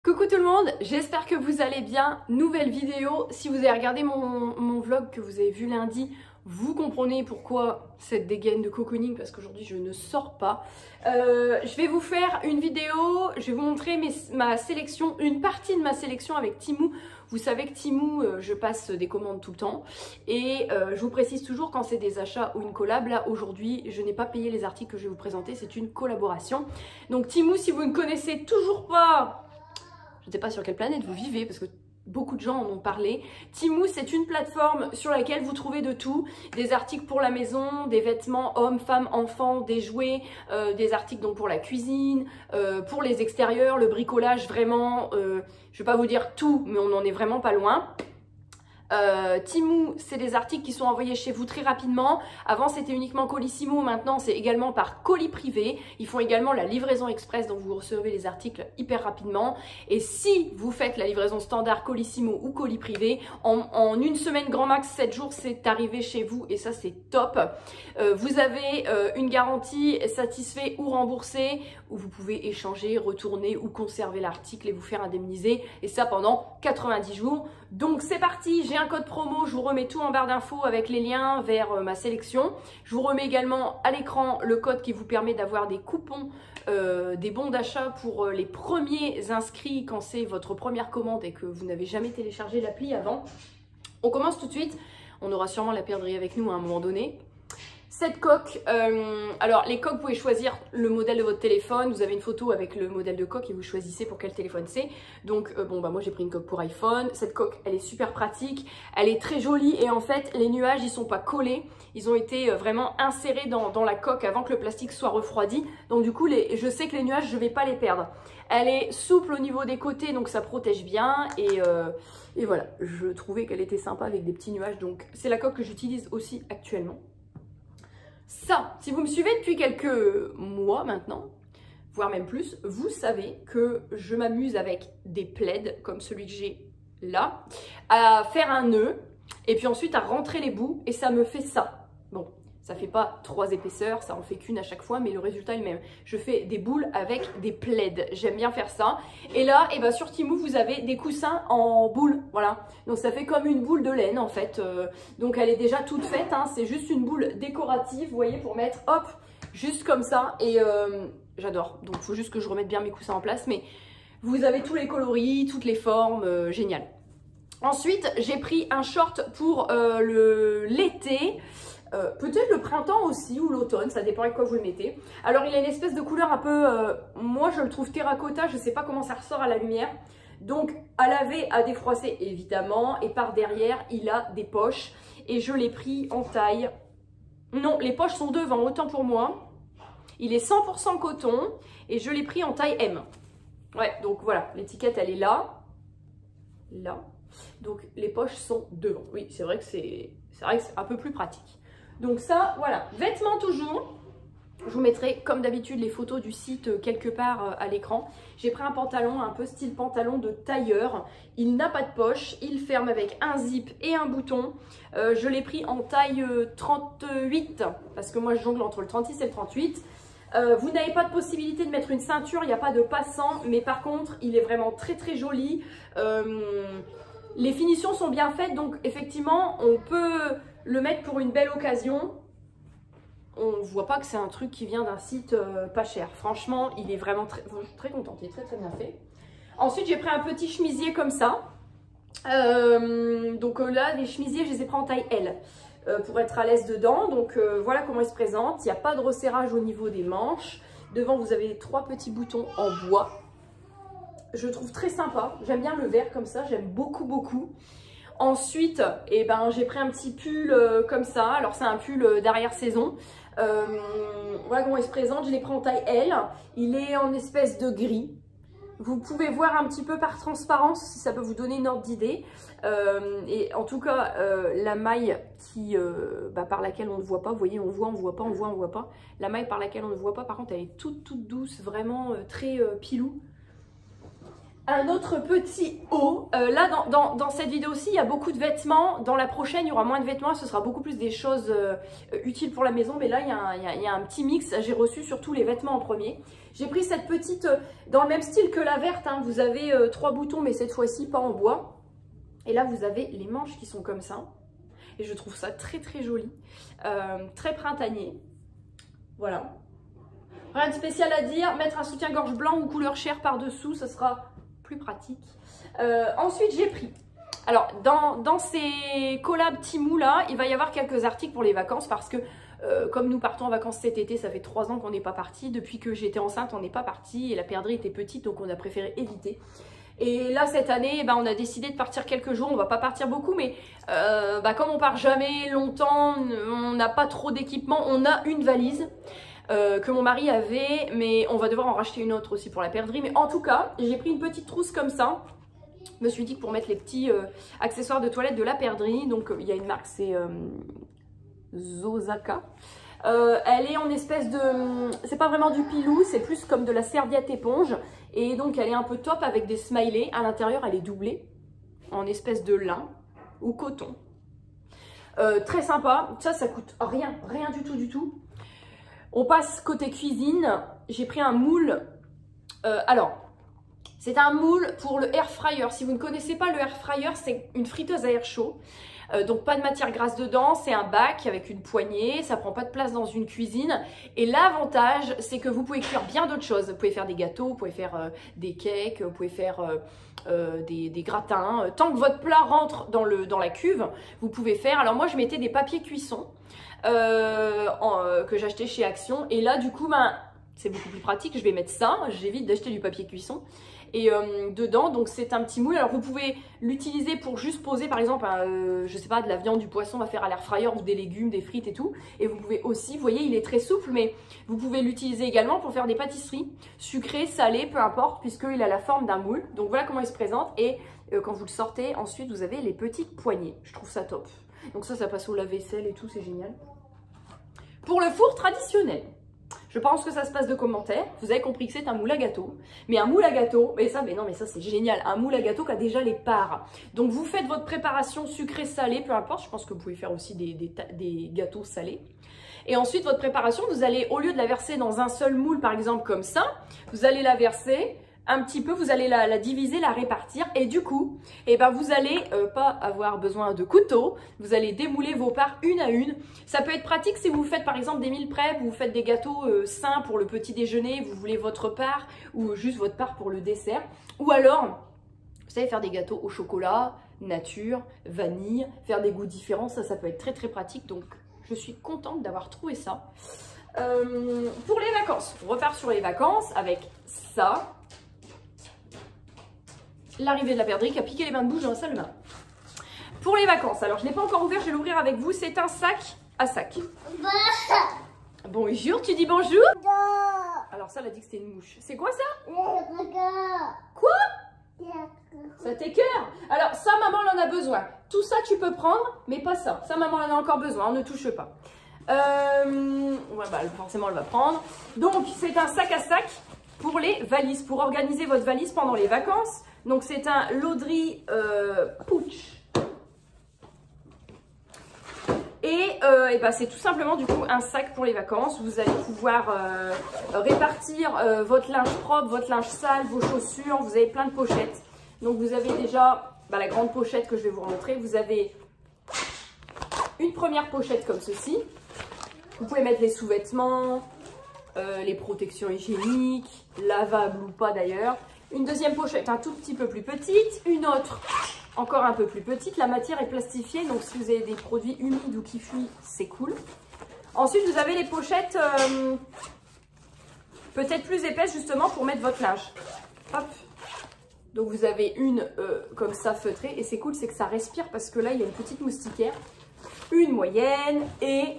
Coucou tout le monde, j'espère que vous allez bien. Nouvelle vidéo, si vous avez regardé mon vlog que vous avez vu lundi, vous comprenez pourquoi cette dégaine de cocooning, parce qu'aujourd'hui je ne sors pas. Je vais vous faire une vidéo, je vais vous montrer ma sélection, une partie de ma sélection avec Temu. Vous savez que Temu, je passe des commandes tout le temps et je vous précise toujours quand c'est des achats ou une collab. Là aujourd'hui je n'ai pas payé les articles que je vais vous présenter, c'est une collaboration. Donc Temu, si vous ne connaissez toujours pas, je ne sais pas sur quelle planète vous vivez parce que beaucoup de gens en ont parlé. Temu, c'est une plateforme sur laquelle vous trouvez de tout. Des articles pour la maison, des vêtements hommes, femmes, enfants, des jouets, des articles donc pour la cuisine, pour les extérieurs, le bricolage vraiment. Je ne vais pas vous dire tout, mais on n'en est vraiment pas loin. Temu, c'est des articles qui sont envoyés chez vous très rapidement. Avant, c'était uniquement Colissimo. Maintenant, c'est également par colis privé. Ils font également la livraison express, donc vous recevez les articles hyper rapidement. Et si vous faites la livraison standard Colissimo ou colis privé, en une semaine grand max, 7 jours, c'est arrivé chez vous et ça, c'est top. Vous avez une garantie satisfait ou remboursé, où vous pouvez échanger, retourner ou conserver l'article et vous faire indemniser. Et ça pendant 90 jours. Donc c'est parti, j'ai un code promo, je vous remets tout en barre d'infos avec les liens vers ma sélection. Je vous remets également à l'écran le code qui vous permet d'avoir des coupons, des bons d'achat pour les premiers inscrits quand c'est votre première commande et que vous n'avez jamais téléchargé l'appli avant. On commence tout de suite, on aura sûrement la perdrix avec nous à un moment donné. Cette coque, alors les coques, vous pouvez choisir le modèle de votre téléphone. Vous avez une photo avec le modèle de coque et vous choisissez pour quel téléphone c'est. Donc bon bah moi j'ai pris une coque pour iPhone. Cette coque, elle est super pratique, elle est très jolie et en fait les nuages ils sont pas collés. Ils ont été vraiment insérés dans la coque avant que le plastique soit refroidi. Donc du coup je sais que les nuages je vais pas les perdre. Elle est souple au niveau des côtés donc ça protège bien et voilà, je trouvais qu'elle était sympa avec des petits nuages. Donc c'est la coque que j'utilise aussi actuellement. Ça, si vous me suivez depuis quelques mois maintenant, voire même plus, vous savez que je m'amuse avec des plaids comme celui que j'ai là, à faire un nœud et puis ensuite à rentrer les bouts et ça me fait ça. Bon, ça fait pas 3 épaisseurs, ça en fait qu'une à chaque fois, mais le résultat est le même. Je fais des boules avec des plaids, j'aime bien faire ça. Et là, et ben sur Temu, vous avez des coussins en boule, voilà. Donc ça fait comme une boule de laine en fait. Donc elle est déjà toute faite, hein. C'est juste une boule décorative, vous voyez, pour mettre, hop, juste comme ça. Et j'adore. Donc il faut juste que je remette bien mes coussins en place. Mais vous avez tous les coloris, toutes les formes, génial. Ensuite, j'ai pris un short pour l'été. Peut-être le printemps aussi ou l'automne, ça dépend avec quoi vous le mettez. Alors il a une espèce de couleur un peu, moi je le trouve terracotta, je ne sais pas comment ça ressort à la lumière. Donc à laver, à défroisser évidemment, et par derrière il a des poches et je l'ai pris en taille. Non, les poches sont devant, autant pour moi. Il est 100% coton et je l'ai pris en taille M. Ouais, donc voilà, l'étiquette elle est là, là. Donc les poches sont devant. Oui, c'est vrai que c'est un peu plus pratique. Donc ça, voilà, vêtements toujours. Je vous mettrai comme d'habitude les photos du site quelque part à l'écran. J'ai pris un pantalon un peu style pantalon de tailleur. Il n'a pas de poche, il ferme avec un zip et un bouton. Je l'ai pris en taille 38 parce que moi je jongle entre le 36 et le 38. Vous n'avez pas de possibilité de mettre une ceinture, il n'y a pas de passant, mais par contre il est vraiment très très joli. Les finitions sont bien faites, donc effectivement on peut le mettre pour une belle occasion. On ne voit pas que c'est un truc qui vient d'un site pas cher. Franchement, il est vraiment je suis très contente, il est très très bien fait. Ensuite, j'ai pris un petit chemisier comme ça. Donc là, les chemisiers, je les ai pris en taille L pour être à l'aise dedans. Donc voilà comment il se présente. Il n'y a pas de resserrage au niveau des manches. Devant, vous avez 3 petits boutons en bois. Je le trouve très sympa. J'aime bien le vert comme ça, j'aime beaucoup beaucoup. Ensuite, eh ben, j'ai pris un petit pull comme ça. Alors c'est un pull d'arrière-saison. Voilà comment il se présente. Je l'ai pris en taille L. Il est en espèce de gris. Vous pouvez voir un petit peu par transparence si ça peut vous donner une ordre d'idée. Et en tout cas, la maille par laquelle on ne voit pas, vous voyez, on voit, on ne voit pas, on voit, on ne voit pas. La maille par laquelle on ne voit pas, par contre, elle est toute douce, vraiment très pilou. un autre petit haut. Là, dans cette vidéo-ci, il y a beaucoup de vêtements. Dans la prochaine, il y aura moins de vêtements. Ce sera beaucoup plus des choses utiles pour la maison. Mais là, il y a un petit mix. J'ai reçu surtout les vêtements en premier. J'ai pris cette petite, dans le même style que la verte. Hein. Vous avez 3 boutons, mais cette fois-ci, pas en bois. Et là, vous avez les manches qui sont comme ça. Et je trouve ça très, très joli. Très printanier. Voilà. Rien de spécial à dire. Mettre un soutien-gorge blanc ou couleur chair par-dessous, ça sera plus pratique. Ensuite, j'ai pris. Alors, dans ces collabs Temu là, il va y avoir quelques articles pour les vacances parce que comme nous partons en vacances cet été, ça fait 3 ans qu'on n'est pas parti. Depuis que j'étais enceinte, on n'est pas parti et la perdrix était petite, donc on a préféré éviter. Et là, cette année, on a décidé de partir quelques jours. On va pas partir beaucoup, mais comme on part jamais longtemps, on n'a pas trop d'équipement. On a une valise que mon mari avait, mais on va devoir en racheter une autre aussi pour la perdrix. Mais en tout cas, j'ai pris une petite trousse comme ça. Je me suis dit que pour mettre les petits accessoires de toilette de la perdrix, donc il y a une marque, c'est Zozaka. Elle est en espèce de... C'est pas vraiment du pilou, c'est plus comme de la serviette éponge. Et donc elle est un peu top avec des smileys. À l'intérieur, elle est doublée en espèce de lin ou coton. Très sympa. Ça coûte rien du tout. On passe côté cuisine. J'ai pris un moule. Alors, c'est un moule pour le air fryer. Si vous ne connaissez pas le air fryer, c'est une friteuse à air chaud. Donc pas de matière grasse dedans, c'est un bac avec une poignée, ça prend pas de place dans une cuisine. Et l'avantage, c'est que vous pouvez cuire bien d'autres choses. Vous pouvez faire des gâteaux, vous pouvez faire des cakes, vous pouvez faire des gratins. Tant que votre plat rentre dans la cuve, vous pouvez faire. Alors moi, je mettais des papiers cuisson que j'achetais chez Action. Et là, du coup, c'est beaucoup plus pratique. Je vais mettre ça. J'évite d'acheter du papier cuisson. Et dedans, donc c'est un petit moule. Alors vous pouvez l'utiliser pour juste poser par exemple, je sais pas, de la viande, du poisson à faire à l'air fryer ou des légumes, des frites et tout. Et vous pouvez aussi, vous voyez, il est très souple, mais vous pouvez l'utiliser également pour faire des pâtisseries, sucrées, salées, peu importe, puisqu'il a la forme d'un moule. Donc voilà comment il se présente. Et quand vous le sortez, ensuite vous avez les petites poignées. Je trouve ça top. Donc ça passe au lave-vaisselle et tout, c'est génial. Pour le four traditionnel. Je pense que ça se passe de commentaires. Vous avez compris que c'est un moule à gâteau. Mais un moule à gâteau, mais ça c'est génial. Un moule à gâteau qui a déjà les parts. Donc vous faites votre préparation sucrée, salée, peu importe. Je pense que vous pouvez faire aussi des gâteaux salés. Et ensuite, votre préparation, vous allez, au lieu de la verser dans un seul moule, par exemple comme ça, vous allez la verser un petit peu, vous allez la diviser, la répartir. Et du coup, vous allez pas avoir besoin de couteau. Vous allez démouler vos parts une à une. Ça peut être pratique si vous faites par exemple des meal prep, vous faites des gâteaux sains pour le petit déjeuner, vous voulez votre part ou juste votre part pour le dessert. Ou alors, vous savez faire des gâteaux au chocolat, nature, vanille, faire des goûts différents. Ça peut être très très pratique. Donc, je suis contente d'avoir trouvé ça. Pour les vacances, on repart sur les vacances avec ça. L'arrivée de la perdrix qui a piqué les bains de bouche dans la salle de bain. Pour les vacances, alors je ne l'ai pas encore ouvert, je vais l'ouvrir avec vous. C'est un sac à sac. Bonjour, tu dis bonjour? Alors ça, elle a dit que c'était une mouche. C'est quoi ça? Quoi? Ça t'écoeure? Alors ça, maman, elle en a besoin. Tout ça, tu peux prendre, mais pas ça. Ça, maman, elle en a encore besoin, on ne touche pas. Forcément, elle va prendre. Donc, c'est un sac à sac pour les valises, pour organiser votre valise pendant les vacances. Donc c'est un Laudry Pouch. Et c'est tout simplement du coup un sac pour les vacances. Vous allez pouvoir répartir votre linge propre, votre linge sale, vos chaussures. Vous avez plein de pochettes. Donc vous avez déjà la grande pochette que je vais vous montrer. Vous avez une première pochette comme ceci. Vous pouvez mettre les sous-vêtements, les protections hygiéniques, lavables ou pas d'ailleurs. Une deuxième pochette un tout petit peu plus petite, une autre encore un peu plus petite. La matière est plastifiée, donc si vous avez des produits humides ou qui fuient, c'est cool. Ensuite, vous avez les pochettes peut-être plus épaisses justement pour mettre votre linge. Hop. Donc vous avez une comme ça feutrée et c'est cool, c'est que ça respire parce que là, il y a une petite moustiquaire, une moyenne et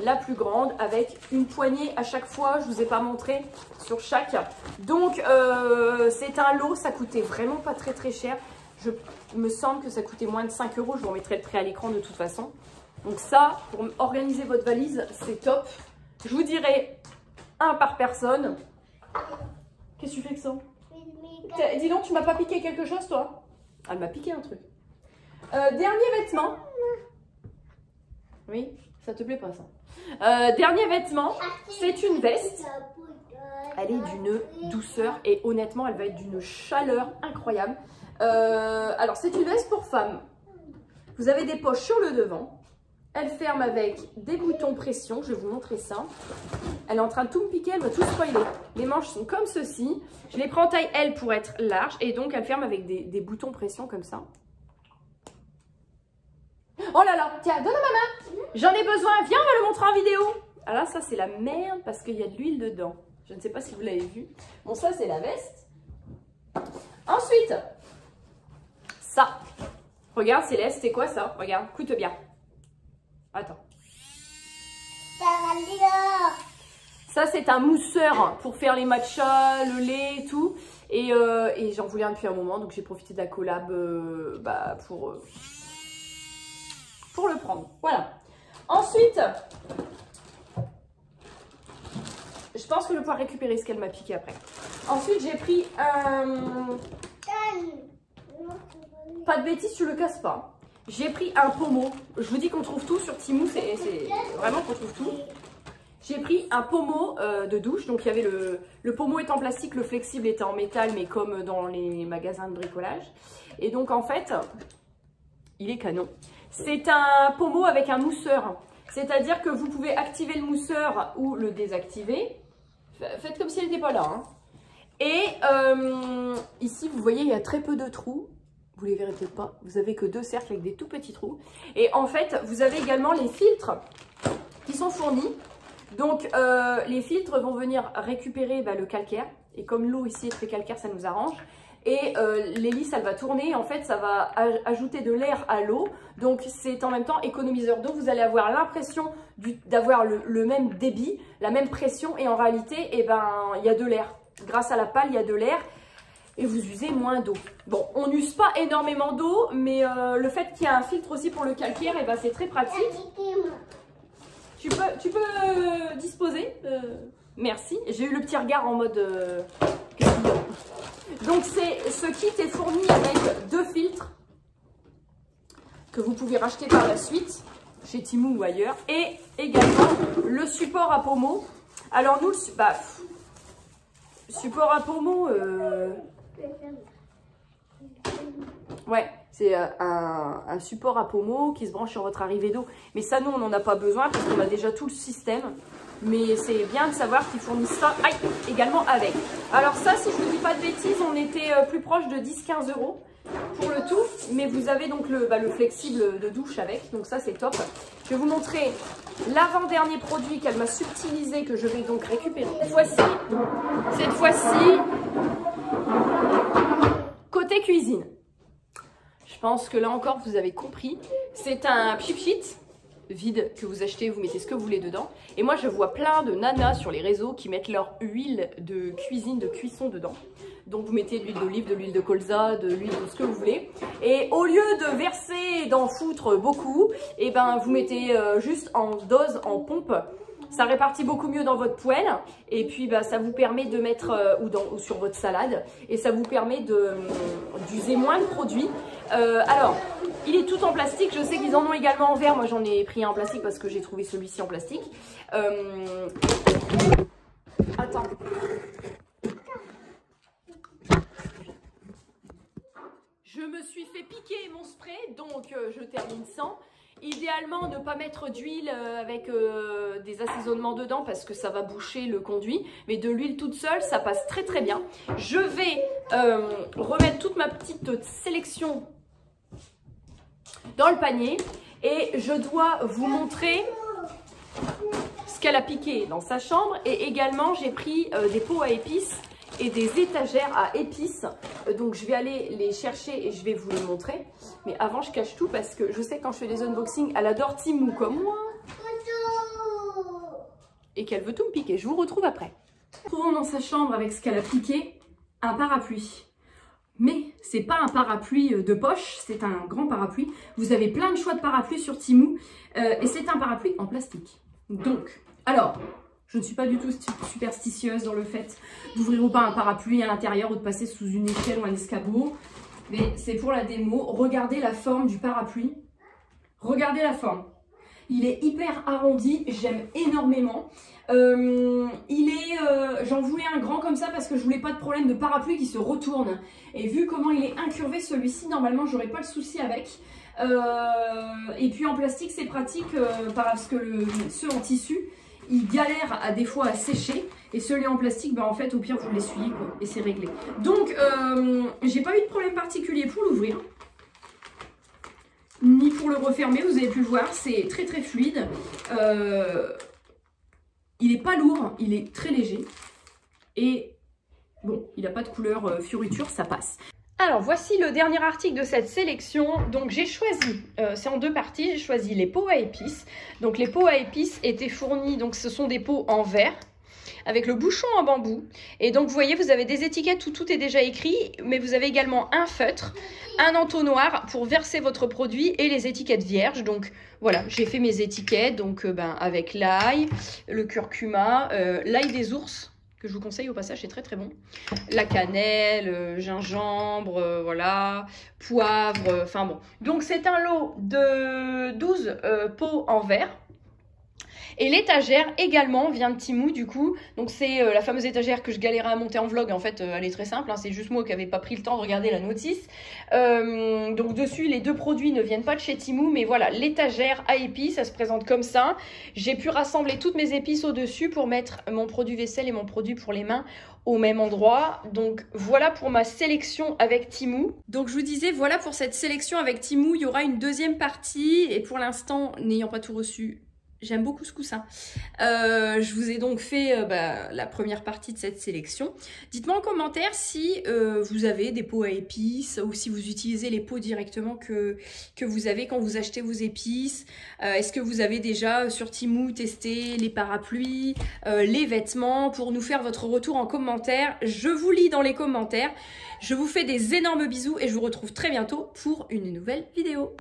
la plus grande avec une poignée à chaque fois. Je ne vous ai pas montré sur chaque. Donc c'est un lot, ça coûtait vraiment pas très très cher. Il me semble que ça coûtait moins de 5 €. Je vous remettrai le prix à l'écran de toute façon. Donc ça, pour organiser votre valise, c'est top. Je vous dirai un par personne. Qu'est-ce que tu fais que ça? Dis donc, tu m'as pas piqué quelque chose, toi? Elle m'a piqué un truc. Dernier vêtement. Oui, ça te plaît pas, ça. Dernier vêtement, c'est une veste. Elle est d'une douceur et honnêtement, elle va être d'une chaleur incroyable. Alors, c'est une veste pour femme. Vous avez des poches sur le devant. Elle ferme avec des boutons pression. Je vais vous montrer ça. Elle est en train de tout me piquer, elle va tout spoiler. Les manches sont comme ceci. Je les prends en taille L pour être large. Et donc, elle ferme avec des boutons pression comme ça. Oh là là, tiens, donne à maman. J'en ai besoin. Viens, on va le montrer en vidéo. Ah là, ça, c'est la merde parce qu'il y a de l'huile dedans. Je ne sais pas si vous l'avez vu. Bon, ça, c'est la veste. Ensuite, ça. Regarde, Céleste, c'est quoi ça? Regarde, écoute bien. Attends. Ça, c'est un mousseur pour faire les matchas, le lait et tout. Et j'en voulais un depuis un moment, donc j'ai profité de la collab pour le prendre. Voilà. Ensuite, je pense que je vais pouvoir récupérer ce qu'elle m'a piqué après. Ensuite, j'ai pris un... Pas de bêtises, tu le casses pas. J'ai pris un pommeau. Je vous dis qu'on trouve tout sur Temu, c'est vraiment qu'on trouve tout. J'ai pris un pommeau de douche. Donc il y avait le pommeau est en plastique, le flexible était en métal, mais comme dans les magasins de bricolage. Et donc en fait, il est canon. C'est un pommeau avec un mousseur. C'est-à-dire que vous pouvez activer le mousseur ou le désactiver. Faites comme si elle n'était pas là. Hein. Et ici, vous voyez, il y a très peu de trous. Vous les verrez peut-être pas. Vous avez que 2 cercles avec des tout petits trous. Et en fait, vous avez également les filtres qui sont fournis. Donc, les filtres vont venir récupérer le calcaire. Et comme l'eau ici est très calcaire, ça nous arrange. Et l'hélice, elle va tourner. En fait, ça va ajouter de l'air à l'eau. Donc, c'est en même temps économiseur d'eau. Vous allez avoir l'impression d'avoir le même débit, la même pression. Et en réalité, il y a de l'air. Grâce à la pale, il y a de l'air. Et vous usez moins d'eau. Bon, on n'use pas énormément d'eau, mais le fait qu'il y a un filtre aussi pour le calcaire, c'est très pratique. Tu peux disposer. Merci. J'ai eu le petit regard en mode... Donc, ce kit est fourni avec 2 filtres que vous pouvez racheter par la suite chez Temu ou ailleurs. Et également le support à pommeau. Alors, nous, support à pommeau... Ouais, c'est un support à pommeau qui se branche sur votre arrivée d'eau. Mais ça, nous, on n'en a pas besoin parce qu'on a déjà tout le système. Mais c'est bien de savoir qu'ils fournissent ça également avec. Alors ça, si je ne vous dis pas de bêtises, on était plus proche de 10-15 € pour le tout. Mais vous avez donc le flexible de douche avec. Donc ça, c'est top. Je vais vous montrer l'avant-dernier produit qu'elle m'a subtilisé que je vais donc récupérer. Cette fois-ci, côté cuisine. Je pense que là encore, vous avez compris. C'est un pchit vide que vous achetez, vous mettez ce que vous voulez dedans. Et moi, je vois plein de nanas sur les réseaux qui mettent leur huile de cuisine, de cuisson dedans. Donc, vous mettez de l'huile d'olive, de l'huile de colza, de l'huile de ce que vous voulez. Et au lieu de verser et d'en foutre beaucoup, vous mettez juste en dose, en pompe. Ça répartit beaucoup mieux dans votre poêle et puis ça vous permet de mettre ou sur votre salade et ça vous permet d'user moins de produits. Alors, il est tout en plastique. Je sais qu'ils en ont également en verre. Moi, j'en ai pris un en plastique parce que j'ai trouvé celui-ci en plastique. Attends. Je me suis fait piquer mon spray, donc je termine sans. Idéalement, ne pas mettre d'huile avec des assaisonnements dedans parce que ça va boucher le conduit. Mais de l'huile toute seule, ça passe très très bien. Je vais remettre toute ma petite sélection dans le panier. Et je dois vous montrer ce qu'elle a piqué dans sa chambre. Et également, j'ai pris des pots à épices et des étagères à épices. Donc je vais aller les chercher et je vais vous les montrer. Mais avant je cache tout parce que je sais que quand je fais des unboxings, elle adore Temu comme moi. Et qu'elle veut tout me piquer. Je vous retrouve après. Trouvons dans sa chambre avec ce qu'elle a piqué, un parapluie. Mais c'est pas un parapluie de poche, c'est un grand parapluie. Vous avez plein de choix de parapluies sur Temu. Et c'est un parapluie en plastique. Donc, alors... Je ne suis pas du tout superstitieuse dans le fait d'ouvrir ou pas un parapluie à l'intérieur ou de passer sous une échelle ou un escabeau. Mais c'est pour la démo. Regardez la forme du parapluie. Regardez la forme. Il est hyper arrondi, j'aime énormément. J'en voulais un grand comme ça parce que je voulais pas de problème de parapluie qui se retourne. Et vu comment il est incurvé, celui-ci, normalement, j'aurais pas le souci avec. Et puis en plastique, c'est pratique parce que ceux en tissu, ils galèrent des fois à sécher. Et celui en plastique, bah, en fait, au pire, vous l'essuyez et c'est réglé. Donc, j'ai pas eu de problème particulier pour l'ouvrir. Ni pour le refermer, vous avez pu le voir, c'est très très fluide. Il n'est pas lourd, il est très léger. Et bon, il n'a pas de couleur fioriture, ça passe. Alors voici le dernier article de cette sélection. Donc j'ai choisi, c'est en deux parties, j'ai choisi les pots à épices. Donc les pots à épices étaient fournis, donc ce sont des pots en verre, avec le bouchon en bambou. Et donc vous voyez, vous avez des étiquettes où tout est déjà écrit, mais vous avez également un feutre, un entonnoir pour verser votre produit et les étiquettes vierges. Donc voilà, j'ai fait mes étiquettes donc avec l'ail, le curcuma, l'ail des ours, que je vous conseille au passage, c'est très très bon. La cannelle, gingembre, voilà, poivre, enfin bon. Donc c'est un lot de 12 pots en verre. Et l'étagère également vient de Temu du coup, donc c'est la fameuse étagère que je galérais à monter en vlog, en fait elle est très simple, hein, c'est juste moi qui n'avais pas pris le temps de regarder la notice. Donc dessus les deux produits ne viennent pas de chez Temu, mais voilà, l'étagère à épices, ça se présente comme ça. J'ai pu rassembler toutes mes épices au dessus pour mettre mon produit vaisselle et mon produit pour les mains au même endroit. Donc voilà pour ma sélection avec Temu. Donc je vous disais, voilà pour cette sélection avec Temu, il y aura une deuxième partie et pour l'instant, n'ayant pas tout reçu, j'aime beaucoup ce coussin. Je vous ai donc fait la première partie de cette sélection. Dites-moi en commentaire si vous avez des pots à épices ou si vous utilisez les pots directement que vous avez quand vous achetez vos épices. Est-ce que vous avez déjà sur Temu testé les parapluies, les vêtements? Pour nous faire votre retour en commentaire, je vous lis dans les commentaires. Je vous fais des énormes bisous et je vous retrouve très bientôt pour une nouvelle vidéo.